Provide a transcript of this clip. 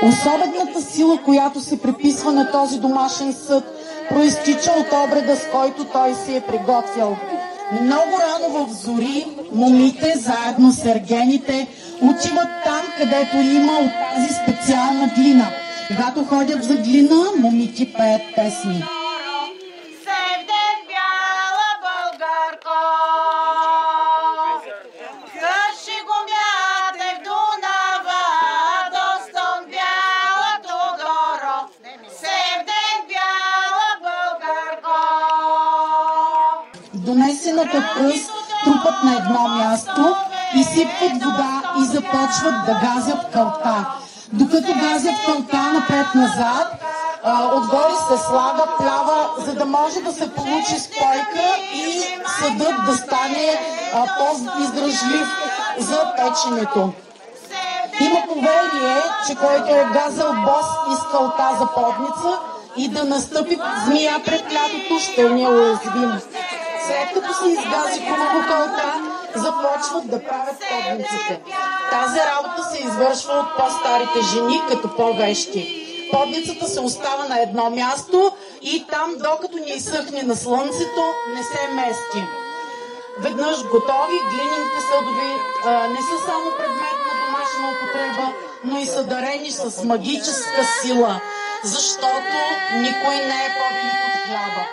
Особената сила, която се приписва на този домашен съд, проистича от обреда, с който той се е приготвял. Много рано в зори момите, заедно с ергените, отиват там, където има от тази специална глина. Когато ходят за глина, момите пеят песни. Донесената кръст трупат на едно място, изсипват вода и започват да газят кълта. Докато газят кълта напред-назад, отгоре се слага плява, за да може да се получи спойка и съдът да стане по-издръжлив за печенето. Има поверие, че който е газал бос из кълта за подница и да настъпи змия пред лятото, ще не е уязвим. След като се изгази хубаво кълта, започват да правят подниците. Тази работа се извършва от по-старите жени, като по-вещи. Подницата се остава на едно място и там, докато не изсъхне на слънцето, не се мести. Веднъж готови, глинените съдове не са само предмет на домашна употреба, но и са дарени с магическа сила, защото никой не е по-велик от хляба.